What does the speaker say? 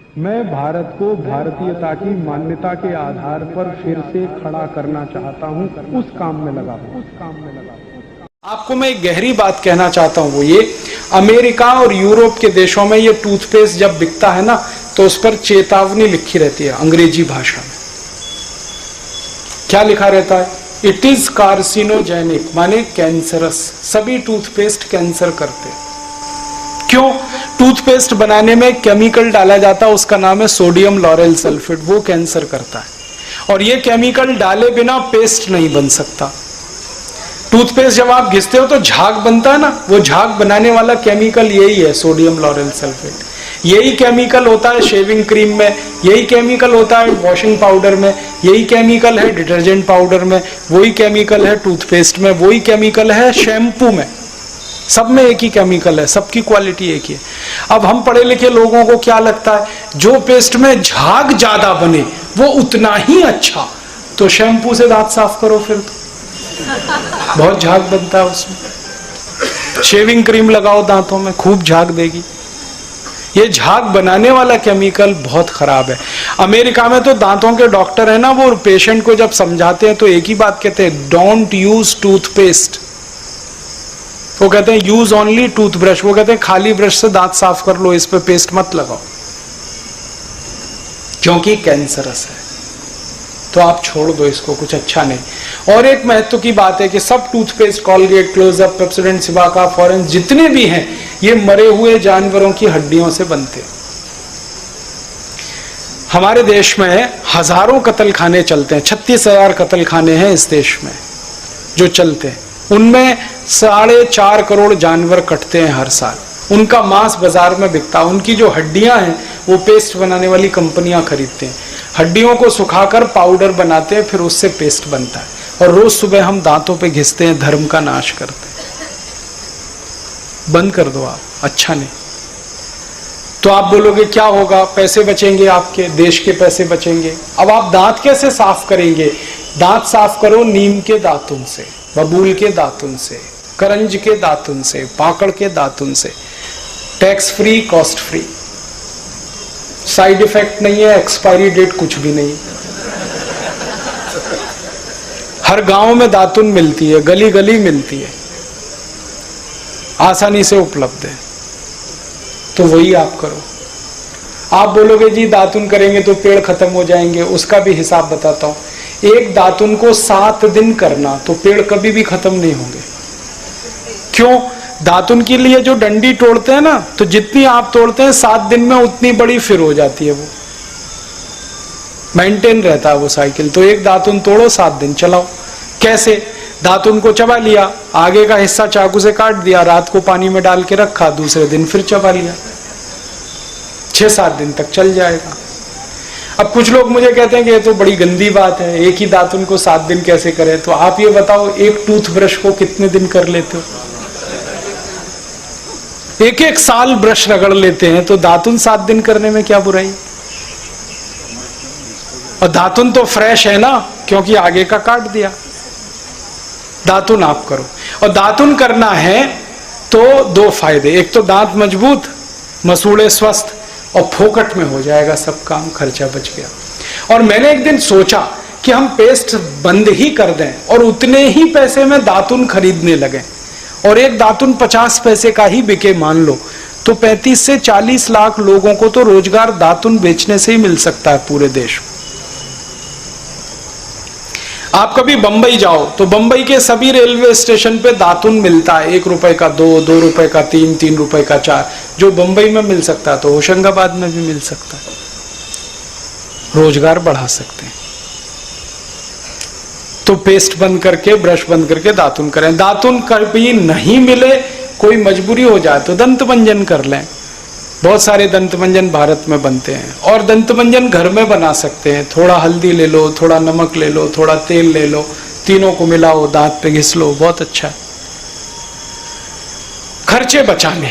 मैं भारत को भारतीयता की मान्यता के आधार पर फिर से खड़ा करना चाहता हूं, उस काम में लगा हूं। आपको मैं एक गहरी बात कहना चाहता हूं, वो ये अमेरिका और यूरोप के देशों में ये टूथपेस्ट जब बिकता है ना, तो उस पर चेतावनी लिखी रहती है अंग्रेजी भाषा में। क्या लिखा रहता है? इट इज कार्सिनोजेनिक, माने कैंसरस। सभी टूथपेस्ट कैंसर करते हैं। क्यों? टूथपेस्ट बनाने में केमिकल डाला जाता है, उसका नाम है सोडियम लॉरेल सल्फेट, वो कैंसर करता है। और ये केमिकल डाले बिना पेस्ट नहीं बन सकता। टूथपेस्ट जब आप घिसते हो तो झाग बनता है ना, वो झाग बनाने वाला केमिकल यही है, सोडियम लॉरेल सल्फेट। यही केमिकल होता है शेविंग क्रीम में, यही केमिकल होता है वॉशिंग पाउडर में, यही केमिकल है डिटर्जेंट पाउडर में, वही केमिकल है टूथपेस्ट में, वही केमिकल है शैम्पू में। सब में एक ही केमिकल है, सबकी क्वालिटी एक ही है। अब हम पढ़े लिखे लोगों को क्या लगता है, जो पेस्ट में झाग ज्यादा बने वो उतना ही अच्छा, तो शैम्पू से दांत साफ करो, फिर तो बहुत झाग बनता है उसमें। शेविंग क्रीम लगाओ दांतों में, खूब झाग देगी। ये झाग बनाने वाला केमिकल बहुत खराब है। अमेरिका में तो दांतों के डॉक्टर है ना, वो पेशेंट को जब समझाते हैं तो एक ही बात कहते हैं, डोंट यूज टूथपेस्ट। वो कहते हैं यूज ओनली टूथब्रश। वो कहते हैं खाली ब्रश से दांत साफ कर लो, इस पे पेस्ट मत लगाओ, क्योंकि कैंसरस है। तो आप छोड़ दो इसको, कुछ अच्छा नहीं। और एक महत्व की बात है कि सब toothpaste, Colgate, Closeup, Pepsodent, Cibaca, foreign, जितने भी हैं, ये मरे हुए जानवरों की हड्डियों से बनते हैं। हमारे देश में हजारों कत्ल खाने चलते हैं, 36,000 कत्ल खाने हैं इस देश में जो चलते हैं। उनमें 4.5 करोड़ जानवर कटते हैं हर साल। उनका मांस बाजार में बिकता है। उनकी जो हड्डियां हैं वो पेस्ट बनाने वाली कंपनियां खरीदते हैं। हड्डियों को सुखाकर पाउडर बनाते हैं, फिर उससे पेस्ट बनता है। और रोज सुबह हम दांतों पे घिसते हैं, धर्म का नाश करते हैं। बंद कर दो आप, अच्छा नहीं। तो आप बोलोगे क्या होगा? पैसे बचेंगे, आपके देश के पैसे बचेंगे। अब आप दांत कैसे साफ करेंगे? दांत साफ करो नीम के दातुन से, बबूल के दातुन से, करंज के दातुन से, पाकड़ के दातुन से। Tax free, cost free, side effect नहीं है, एक्सपायरी डेट कुछ भी नहीं। हर गांव में दातुन मिलती है, गली गली मिलती है, आसानी से उपलब्ध है। तो वही आप करो। आप बोलोगे जी दातुन करेंगे तो पेड़ खत्म हो जाएंगे, उसका भी हिसाब बताता हूं। एक दातुन को 7 दिन करना, तो पेड़ कभी भी खत्म नहीं होंगे। क्यों? दातुन के लिए जो डंडी तोड़ते हैं ना, तो जितनी आप तोड़ते हैं 7 दिन में उतनी बड़ी फिर हो जाती है, वो मेंटेन रहता है वो साइकिल। तो एक दातुन तोड़ो, 7 दिन चलाओ। कैसे? दातुन को चबा लिया, आगे का हिस्सा चाकू से काट दिया, रात को पानी में डाल के रखा, दूसरे दिन फिर चबा लिया, 6-7 दिन तक चल जाएगा। अब कुछ लोग मुझे कहते हैं कि ये तो बड़ी गंदी बात है, एक ही दातुन को 7 दिन कैसे करें? तो आप ये बताओ, एक टूथब्रश को कितने दिन कर लेते हो? 1-1 साल ब्रश रगड़ लेते हैं, तो दातुन 7 दिन करने में क्या बुराई? और दातुन तो फ्रेश है ना, क्योंकि आगे का काट दिया। दातुन आप करो। और दातुन करना है तो 2 फायदे, एक तो दांत मजबूत, मसूड़े स्वस्थ, और फोकट में हो जाएगा सब काम, खर्चा बच गया। और मैंने एक दिन सोचा कि हम पेस्ट बंद ही कर दें और उतने ही पैसे में दातुन खरीदने लगे, और एक दातुन 50 पैसे का ही बिके मान लो, तो 35 से 40 लाख लोगों को तो रोजगार दातुन बेचने से ही मिल सकता है पूरे देश में। आप कभी बंबई जाओ तो बंबई के सभी रेलवे स्टेशन पे दातुन मिलता है, 1 रुपए का 2, 2 रुपए का 3, 3 रुपए का 4। जो बंबई में मिल सकता है तो होशंगाबाद में भी मिल सकता है। रोजगार बढ़ा सकते हैं। तो पेस्ट बंद करके, ब्रश बंद करके दातुन करें। दातुन कभी नहीं मिले, कोई मजबूरी हो जाए तो दंत मंजन कर लें। बहुत सारे दंत मंजन भारत में बनते हैं, और दंत मंजन घर में बना सकते हैं। थोड़ा हल्दी ले लो, थोड़ा नमक ले लो, थोड़ा तेल ले लो, तीनों को मिलाओ, दांत पे घिस लो, बहुत अच्छा है। खर्चे बचाने